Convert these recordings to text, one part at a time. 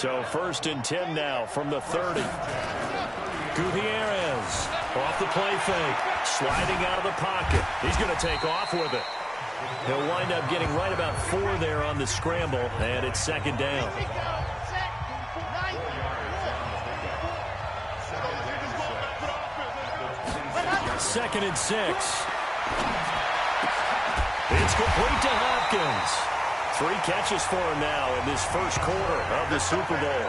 So 1st and 10 now from the 30. Gutierrez off the play fake, sliding out of the pocket. He's going to take off with it. He'll wind up getting right about 4 there on the scramble, and it's 2nd down. Second and 6. It's complete to Hopkins. 3 catches for him now in this first quarter of the Super Bowl.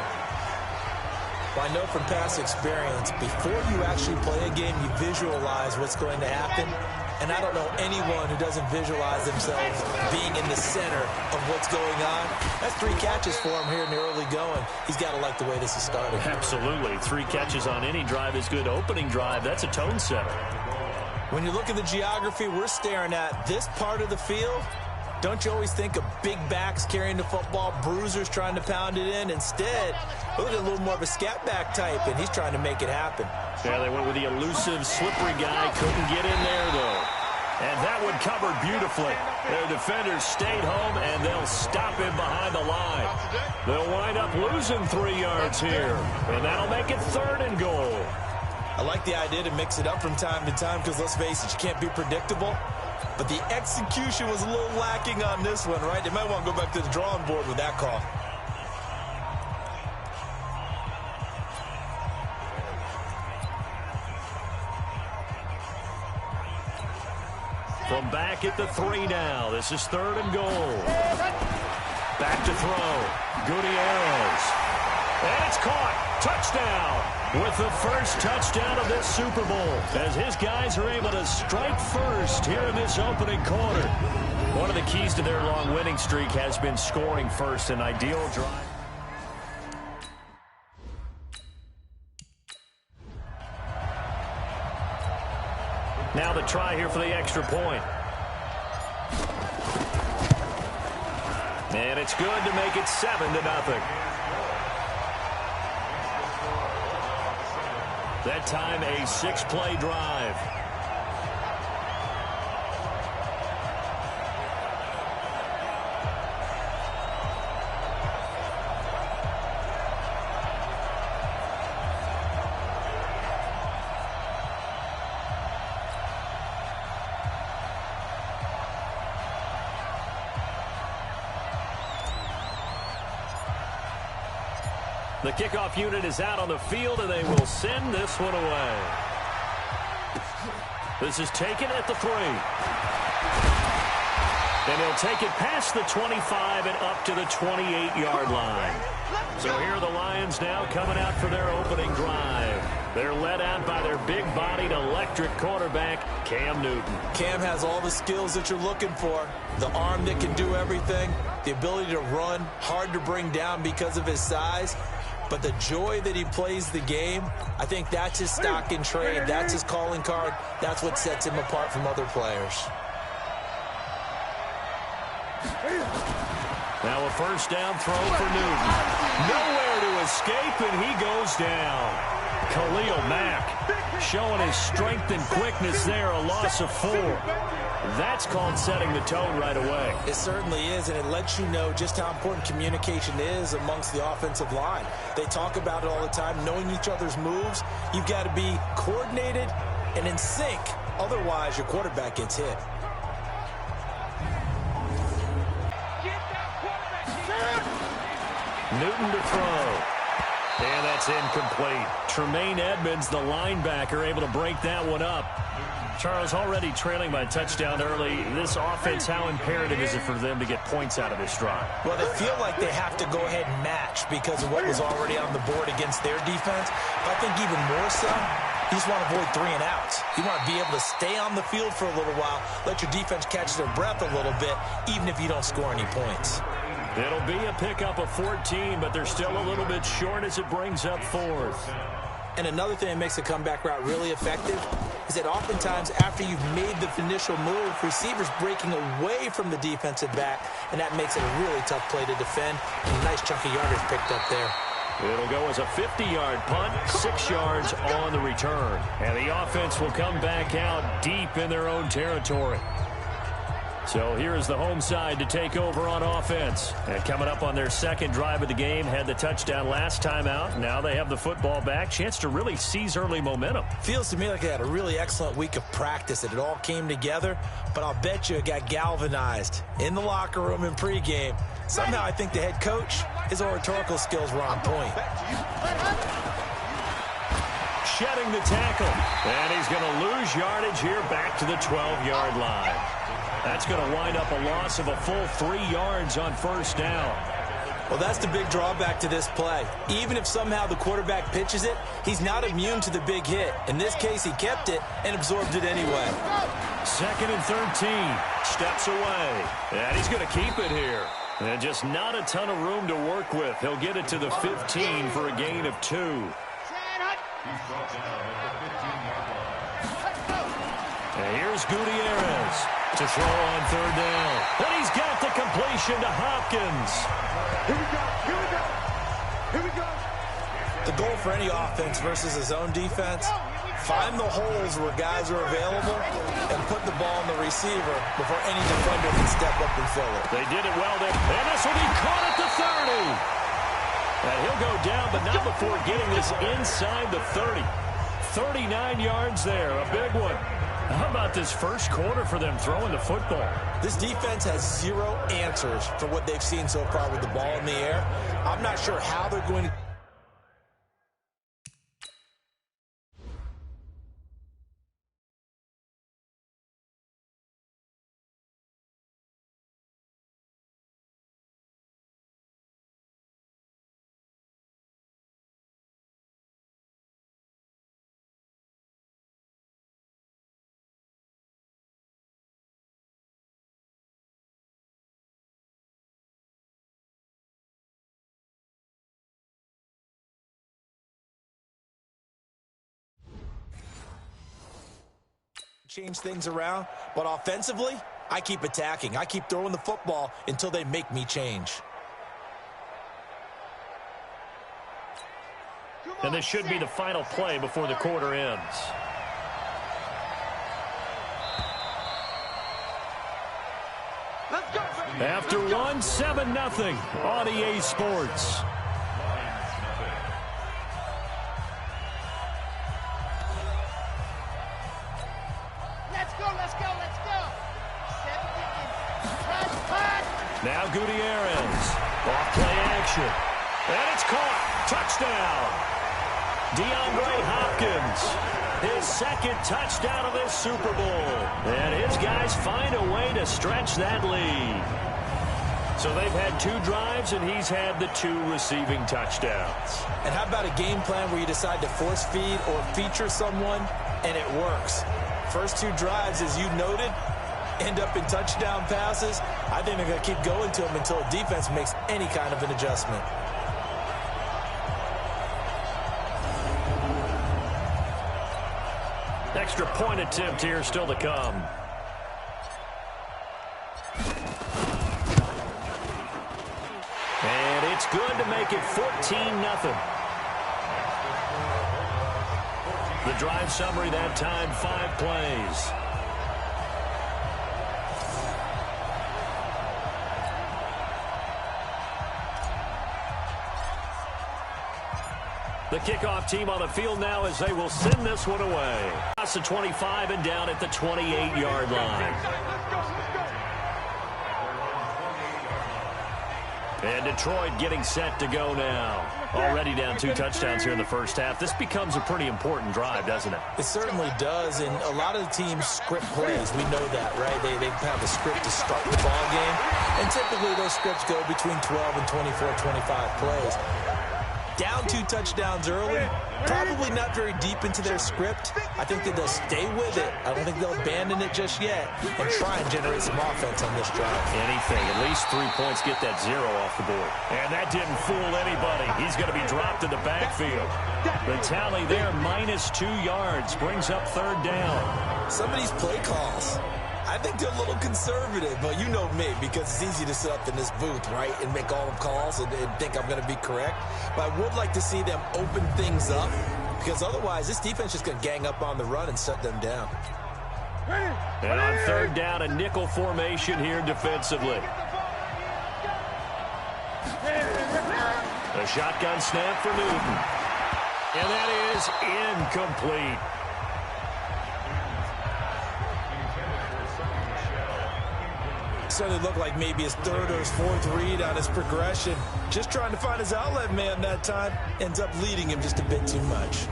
Well, I know from past experience, before you actually play a game, you visualize what's going to happen. And I don't know anyone who doesn't visualize themselves being in the center of what's going on. That's 3 catches for him here in the early going. He's got to like the way this is starting. Absolutely. 3 catches on any drive is good. Opening drive, that's a tone setter. When you look at the geography we're staring at, this part of the field, don't you always think of big backs carrying the football, bruisers trying to pound it in? Instead, look at a little more of a scat back type, and he's trying to make it happen. Yeah, they went with the elusive, slippery guy. Couldn't get in there, though. And that one covered beautifully. Their defenders stayed home, and they'll stop him behind the line. They'll wind up losing 3 yards here, and that'll make it 3rd and goal. I like the idea to mix it up from time to time because, let's face it, you can't be predictable. But the execution was a little lacking on this one, right? They might want to go back to the drawing board with that call. From back at the 3 now. This is 3rd and goal. Back to throw. Gutierrez. And it's caught. Touchdown. With the first touchdown of this Super Bowl, as his guys are able to strike first here in this opening quarter. One of the keys to their long winning streak has been scoring first, an ideal drive. Now the try here for the extra point. And it's good to make it 7-0. That time a 6-play drive. The kickoff unit is out on the field, and they will send this one away. This is taken at the 3. And they'll take it past the 25 and up to the 28-yard line. So here are the Lions now coming out for their opening drive. They're led out by their big-bodied electric quarterback, Cam Newton. Cam has all the skills that you're looking for. The arm that can do everything, the ability to run, hard to bring down because of his size. But the joy that he plays the game, I think that's his stock in trade. That's his calling card. That's what sets him apart from other players. Now a first down throw for Newton. Nowhere to escape, and he goes down. Khalil Mack showing his strength and quickness there, a loss of 4. That's called setting the tone right away. It certainly is, and it lets you know just how important communication is amongst the offensive line. They talk about it all the time, knowing each other's moves. You've got to be coordinated and in sync. Otherwise, your quarterback gets hit. Newton to throw. And that's incomplete. Tremaine Edmonds, the linebacker, able to break that one up. Charles, already trailing by a touchdown early. This offense, how imperative is it for them to get points out of this drive? Well, they feel like they have to go ahead and match because of what was already on the board against their defense. But I think even more so, you just want to avoid 3 and outs. You want to be able to stay on the field for a little while, let your defense catch their breath a little bit, even if you don't score any points. It'll be a pickup of 14, but they're still a little bit short as it brings up 4th. And another thing that makes the comeback route really effective is that oftentimes after you've made the initial move, receivers breaking away from the defensive back, and that makes it a really tough play to defend. And a nice chunk of yardage picked up there. It'll go as a 50-yard punt, 6 yards on the return. And the offense will come back out deep in their own territory. So here's the home side to take over on offense. And coming up on their second drive of the game, had the touchdown last time out. Now they have the football back. Chance to really seize early momentum. Feels to me like they had a really excellent week of practice. It all came together, but I'll bet you it got galvanized in the locker room in pregame. Somehow I think the head coach, his oratorical skills were on point. Shedding the tackle. And he's going to lose yardage here back to the 12-yard line. That's going to wind up a loss of a full 3 yards on first down. Well, that's the big drawback to this play. Even if somehow the quarterback pitches it, he's not immune to the big hit. In this case, he kept it and absorbed it anyway. 2nd and 13. Steps away. And he's going to keep it here. And just not a ton of room to work with. He'll get it to the 15 for a gain of 2. And here's Gutierrez to throw on 3rd down. And he's got the completion to Hopkins. Here we go. Here we go. Here we go. The goal for any offense versus his own defense, find the holes where guys are available and put the ball on the receiver before any defender can step up and fill it. They did it well there. And this will be caught at the 30. And he'll go down, but not before getting this inside the 30. 39 yards there, a big one. How about this first quarter for them throwing the football? This defense has 0 answers for what they've seen so far with the ball in the air. I'm not sure how they're going to... change things around, but offensively, I keep attacking. I keep throwing the football until they make me change. And this should be the final play before the quarter ends. Let's go. After 1, 7-0 on EA Sports. Now Gutierrez, off play action, and it's caught, touchdown. DeAndre Hopkins, his 2nd touchdown of this Super Bowl, and his guys find a way to stretch that lead. So they've had 2 drives, and he's had the 2 receiving touchdowns. And how about a game plan where you decide to force feed or feature someone, and it works? First 2 drives, as you noted, end up in touchdown passes. I think they're going to keep going to them until the defense makes any kind of an adjustment. Extra point attempt here still to come. And it's good to make it 14-0. The drive summary that time, 5 plays. The kickoff team on the field now as they will send this one away. Across the 25 and down at the 28-yard line. And Detroit getting set to go now. Already down 2 touchdowns here in the first half. This becomes a pretty important drive, doesn't it? It certainly does, and a lot of the teams script plays. We know that, right? They have a script to start the ball game, and typically those scripts go between 12 and 24, 25 plays. Down 2 touchdowns early, probably not very deep into their script. I think that they'll stay with it. I don't think they'll abandon it just yet and try and generate some offense on this drive. Anything, at least 3 points, get that 0 off the board. And that didn't fool anybody. He's going to be dropped in the backfield. The tally there, -2 yards, brings up 3rd down. Some of these play calls, I think they're a little conservative, but you know me, because it's easy to sit up in this booth, right, and make all the calls and think I'm going to be correct. But I would like to see them open things up, because otherwise this defense is going to gang up on the run and shut them down. And on third down, a nickel formation here defensively. A shotgun snap for Newton. And that is incomplete. Certainly looked like maybe his third or his fourth read on his progression. Just trying to find his outlet man that time. Ends up leading him just a bit too much.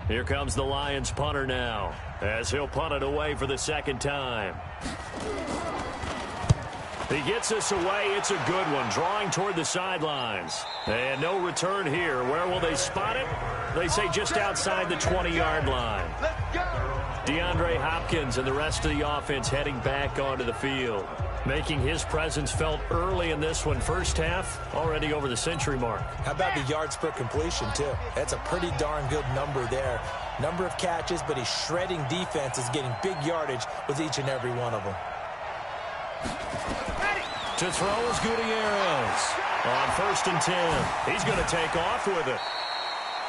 Here comes the Lions punter now, as he'll punt it away for the second time. He gets us away. It's a good one, drawing toward the sidelines. And no return here. Where will they spot it? They say just outside the 20-yard line. DeAndre Hopkins and the rest of the offense heading back onto the field, making his presence felt early in this one. First half, already over the century mark. How about the yards per completion, too? That's a pretty darn good number there. Number of catches, but he's shredding defenses, getting big yardage with each and every one of them. To throw is Gutierrez. On 1st and 10. He's going to take off with it.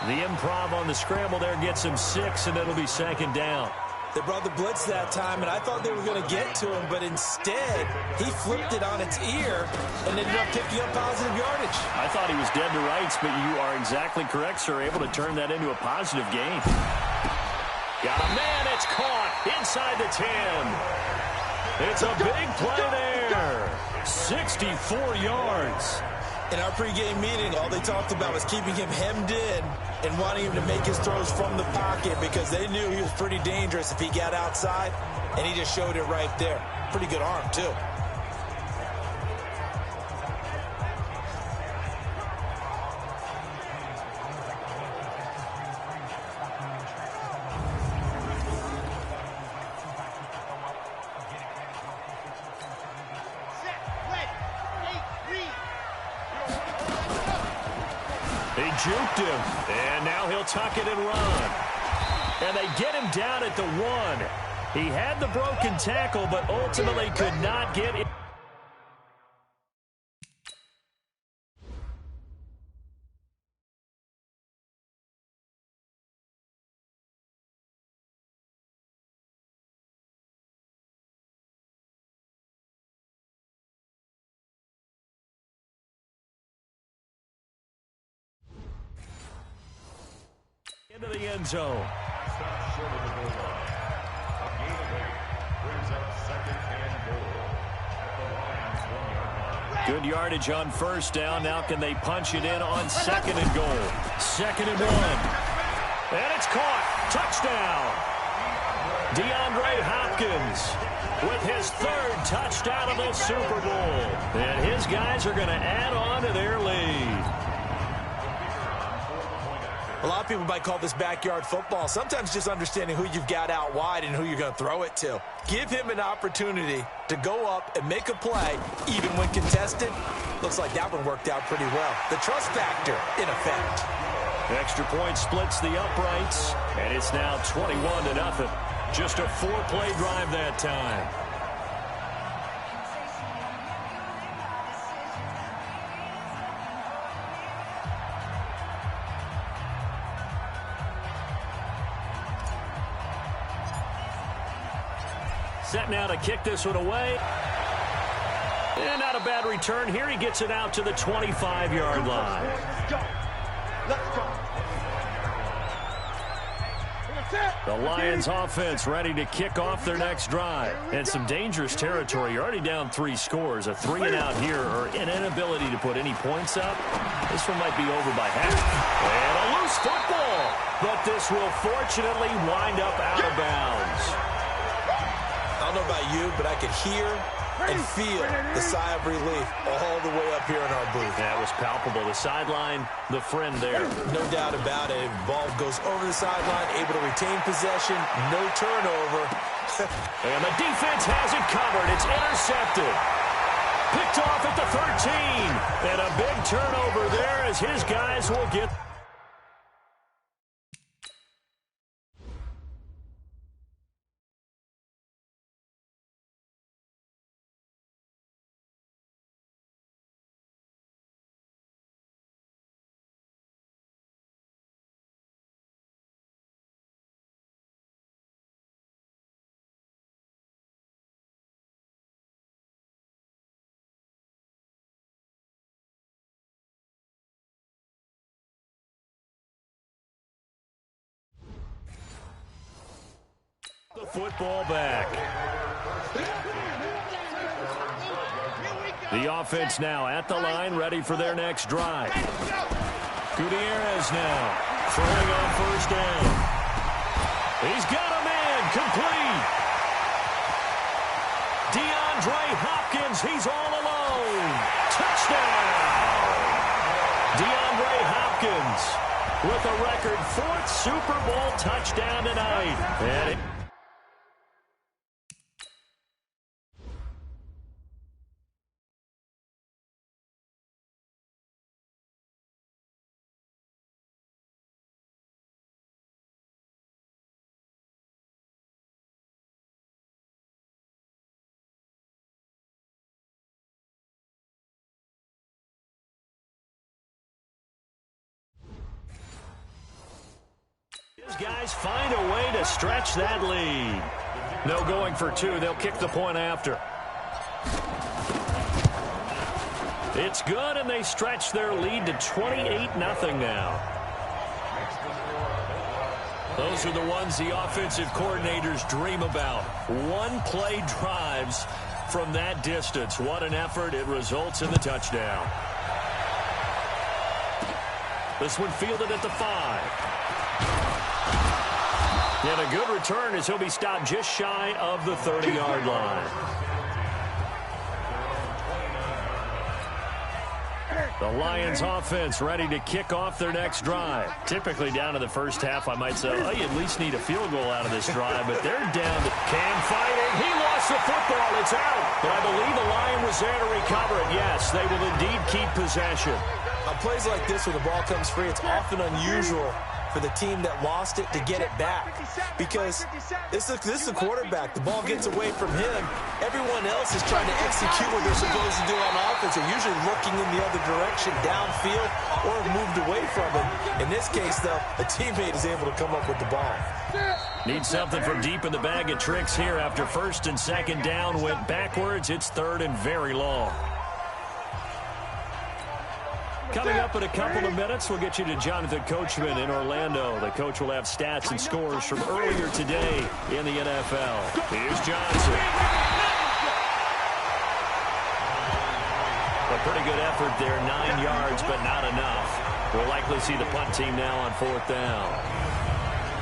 The improv on the scramble there gets him 6, and it'll be second down. They brought the blitz that time, and I thought they were going to get to him, but instead, he flipped it on its ear and ended up picking up positive yardage. I thought he was dead to rights, but you are exactly correct, sir. Able to turn that into a positive gain. Got a man, it's caught inside the 10. It's a big play there. 64 yards. In our pregame meeting, all they talked about was keeping him hemmed in and wanting him to make his throws from the pocket because they knew he was pretty dangerous if he got outside, and he just showed it right there. Pretty good arm, too. Juked him, and now he'll tuck it and run. And they get him down at the 1. He had the broken tackle, but ultimately could not get it. Into the end zone. Good yardage on first down. Now can they punch it in on 2nd and goal? 2nd and 1. And it's caught. Touchdown. DeAndre Hopkins with his 3rd touchdown of the Super Bowl. And his guys are going to add on to their lead. A lot of people might call this backyard football. Sometimes just understanding who you've got out wide and who you're going to throw it to. Give him an opportunity to go up and make a play, even when contested. Looks like that one worked out pretty well. The trust factor in effect. Extra point splits the uprights, and it's now 21-0. Just a 4-play drive that time. Set now to kick this one away. And not a bad return here. He gets it out to the 25-yard line. Let's go. Let's go. The Lions offense ready to kick off their next drive. And some dangerous territory. You're already down 3 scores. A 3-and-out here or an inability to put any points up. This one might be over by half. And a loose football. But this will fortunately wind up out of bounds. I don't know about you, but I could hear and feel the sigh of relief all the way up here in our booth. That was palpable. The sideline, the friend there. No doubt about it. Ball goes over the sideline, able to retain possession, no turnover. And the defense has it covered. It's intercepted. Picked off at the 13. And a big turnover there as his guys will get Football back. The offense now at the line, ready for their next drive. Gutierrez now throwing on first down. He's got a man, complete. DeAndre Hopkins, he's all alone. Touchdown. DeAndre Hopkins with a record 4th Super Bowl touchdown tonight. And these guys find a way to stretch that lead. No going for 2. They'll kick the point after. It's good, and they stretch their lead to 28-0 now. Those are the ones the offensive coordinators dream about. One-play drives from that distance. What an effort. It results in the touchdown. This one fielded at the 5. And a good return as he'll be stopped just shy of the 30-yard line. The Lions offense ready to kick off their next drive. Typically down to the first half, I might say, oh, you at least need a field goal out of this drive, but they're down to Cam fighting. He lost the football. It's out. But I believe the Lion was there to recover it. Yes, they will indeed keep possession. On plays like this where the ball comes free, it's often unusual for the team that lost it to get it back, because this is the quarterback. The ball gets away from him. Everyone else is trying to execute what they're supposed to do on offense. They're usually looking in the other direction, downfield, or moved away from him. In this case, though, a teammate is able to come up with the ball. Need something from deep in the bag of tricks here. After 1st and 2nd down went backwards, it's 3rd and very long. Coming up in a couple of minutes, we'll get you to Jonathan Coachman in Orlando. The coach will have stats and scores from earlier today in the NFL. Here's Johnson. A pretty good effort there, 9 yards, but not enough. We'll likely see the punt team now on 4th down.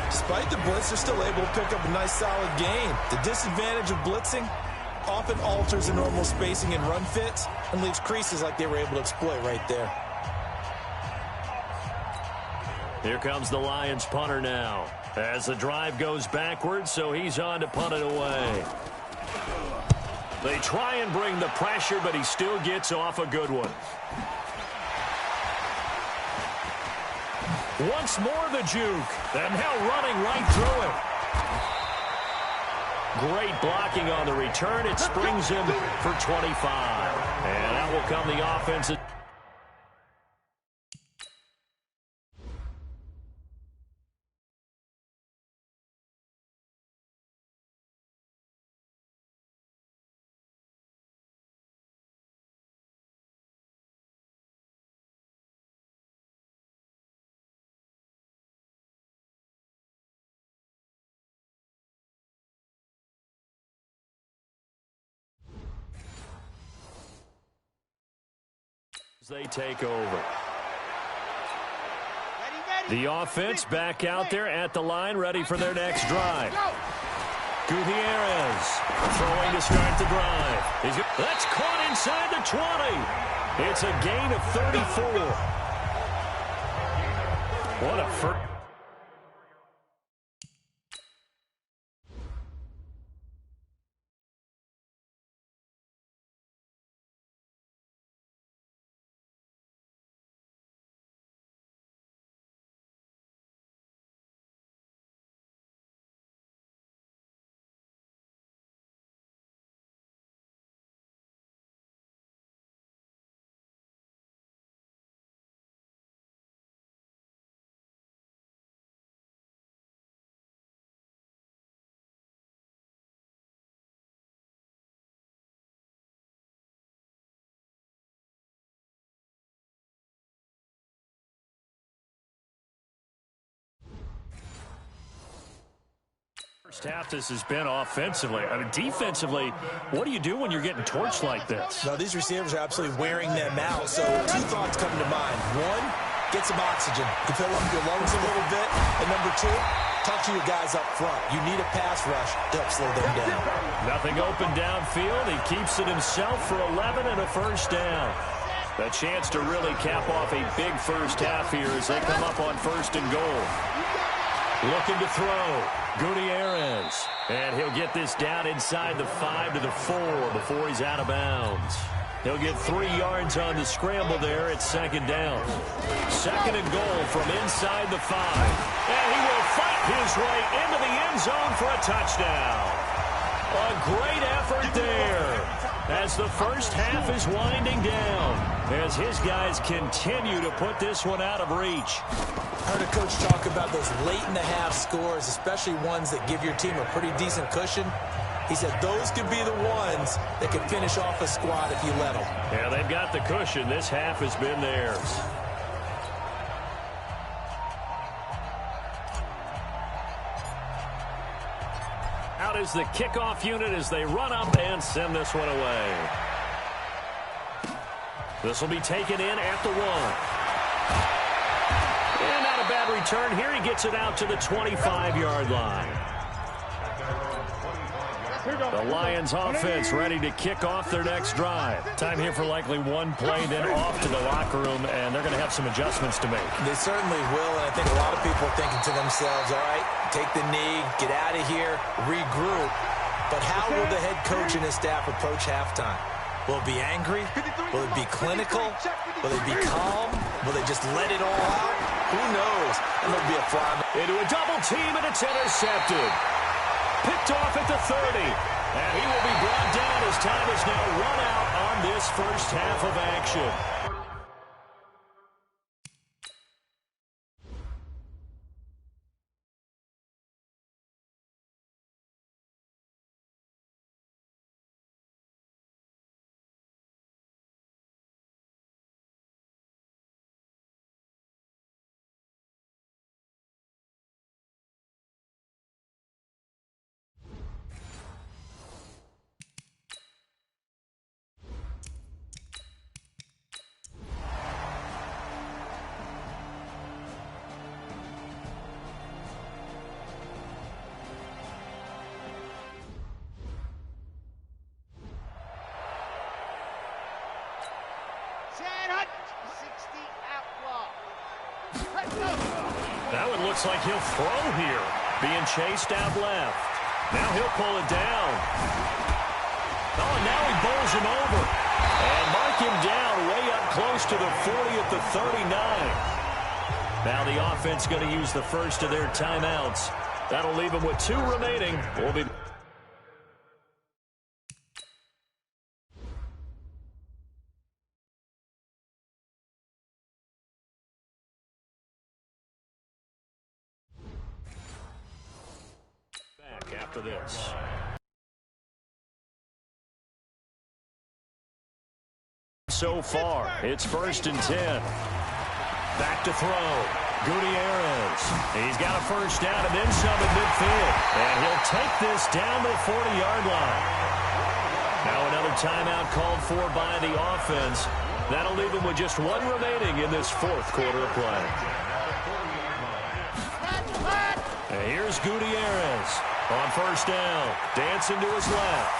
Despite the blitz, they're still able to pick up a nice, solid gain. The disadvantage of blitzing often alters the normal spacing and run fits and leaves creases like they were able to exploit right there. Here comes the Lions punter now as the drive goes backwards, so he's on to punt it away. They try and bring the pressure, but he still gets off a good one. Once more the juke, and now running right through it. Great blocking on the return. It springs him for 25. And that will come the offensive. They take over. The offense back out there at the line, ready for their next drive. Gutierrez throwing to start the drive. That's caught inside the 20. It's a gain of 34. What a first. Half this has been offensively. I mean, defensively, what do you do when you're getting torched like this? Now, these receivers are absolutely wearing them out. So two thoughts come to mind. One, get some oxygen. You fill up your lungs a little bit. And number two, talk to your guys up front. You need a pass rush to help slow them down. Nothing open downfield. He keeps it himself for 11 and a first down. A chance to really cap off a big first half here as they come up on 1st and goal. Looking to throw. Gutierrez. And he'll get this down inside the 5 to the 4 before he's out of bounds. He'll get 3 yards on the scramble there at 2nd down. 2nd and goal from inside the 5. And he will fight his way into the end zone for a touchdown. A great effort there as the first half is winding down, as his guys continue to put this one out of reach. I heard a coach talk about those late-in-the-half scores, especially ones that give your team a pretty decent cushion. He said those could be the ones that could finish off a squad if you let them. Yeah, they've got the cushion. This half has been theirs. Out is the kickoff unit as they run up and send this one away. This will be taken in at the 1. And not a bad return here. He gets it out to the 25-yard line. The Lions offense ready to kick off their next drive. Time here for likely one play, then off to the locker room, and they're going to have some adjustments to make. They certainly will, and I think a lot of people are thinking to themselves, all right, take the knee, get out of here, regroup. But how will the head coach and his staff approach halftime? Will it be angry? Will it be clinical? Will it be calm? Will they just let it all out? Who knows? And there'll be a fly. Into a double team, and it's intercepted. Picked off at the 30. And he will be brought down as time is now run out on this first half of action. That one looks like he'll throw here. Being chased out left. Now he'll pull it down. Oh, and now he bowls him over. And mark him down way up close to the 40 at the 39. Now the offense going to use the first of their timeouts. That'll leave them with 2 remaining. We'll be after this. So far, it's 1st and 10. Back to throw. Gutierrez. He's got a first down and then some at midfield. And he'll take this down to the 40-yard line. Now another timeout called for by the offense. That'll leave him with just 1 remaining in this 4th quarter of play. And here's Gutierrez. On first down, dancing to his left.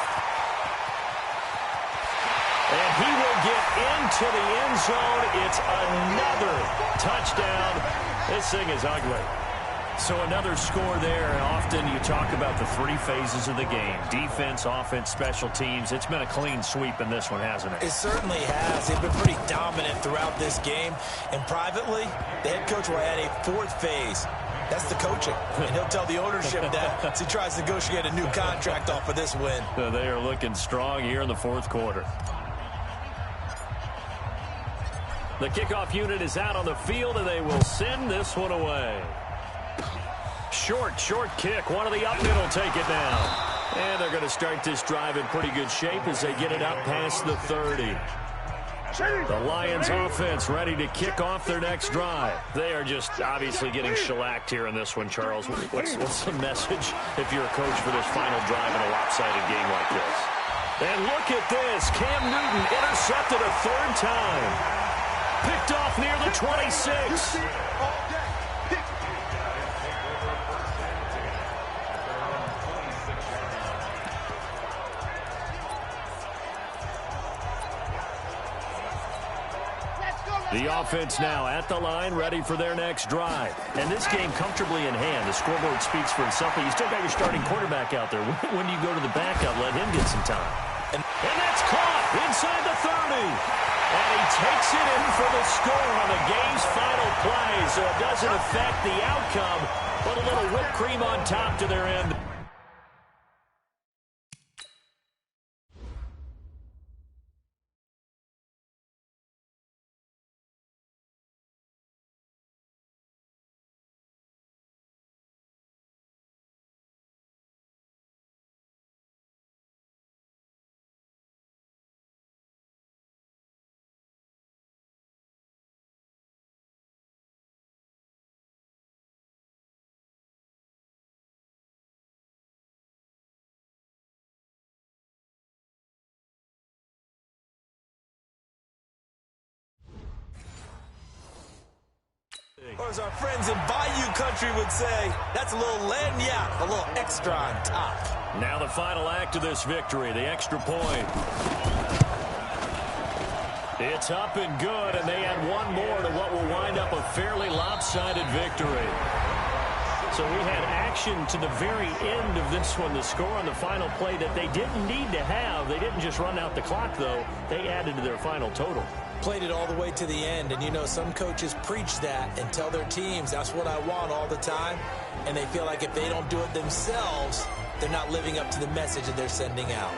And he will get into the end zone. It's another touchdown. This thing is ugly. So another score there. And often you talk about the 3 phases of the game. Defense, offense, special teams. It's been a clean sweep in this one, hasn't it? It certainly has. They've been pretty dominant throughout this game. And privately, the head coach will add a 4th phase. That's the coaching. And he'll tell the ownership that as he tries to negotiate a new contract off of this win. They are looking strong here in the 4th quarter. The kickoff unit is out on the field, and they will send this one away. Short kick. One of the up middle take it now. And they're going to start this drive in pretty good shape as they get it up past the 30. The Lions offense ready to kick off their next drive. They are just obviously getting shellacked here in this one, Charles. What's the message if you're a coach for this final drive in a lopsided game like this? And look at this. Cam Newton intercepted a third time. Picked off near the 26. The offense now at the line, ready for their next drive. And this game comfortably in hand. The scoreboard speaks for itself, but you still got your starting quarterback out there. When you go to the backup, let him get some time. And that's caught inside the 30. And he takes it in for the score on the game's final play. So it doesn't affect the outcome, but a little whipped cream on top to their end. Or as our friends in Bayou Country would say, that's a little lagniappe, a little extra on top. Now the final act of this victory, the extra point. It's up and good, and they add one more to what will wind up a fairly lopsided victory. So we had action to the very end of this one, the score on the final play that they didn't need to have. They didn't just run out the clock, though. They added to their final total. Played it all the way to the end, and you know some coaches preach that and tell their teams that's what I want all the time, and they feel like if they don't do it themselves, they're not living up to the message that they're sending out.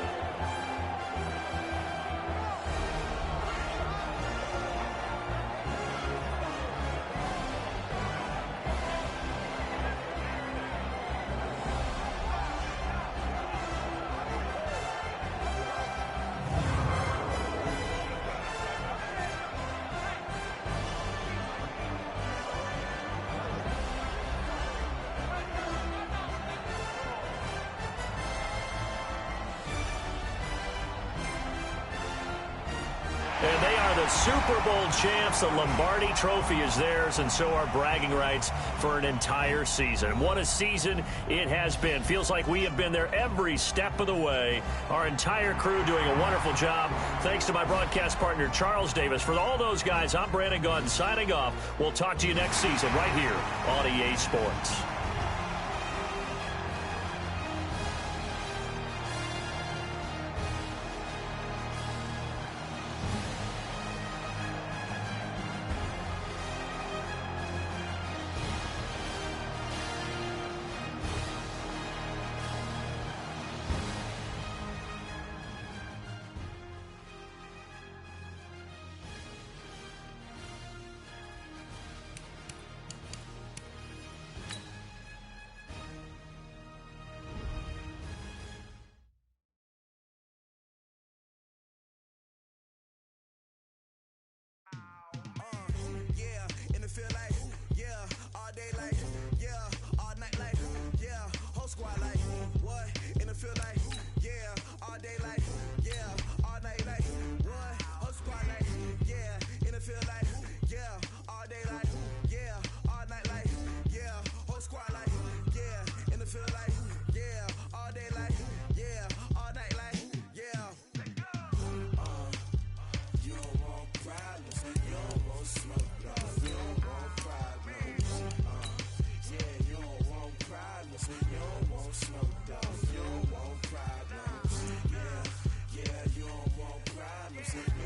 And they are the Super Bowl champs. The Lombardi Trophy is theirs, and so are bragging rights for an entire season. What a season it has been. Feels like we have been there every step of the way. Our entire crew doing a wonderful job. Thanks to my broadcast partner, Charles Davis. For all those guys, I'm Brandon Gaudin signing off. We'll talk to you next season right here on EA Sports. You don't want problems. Yeah, you don't want problems.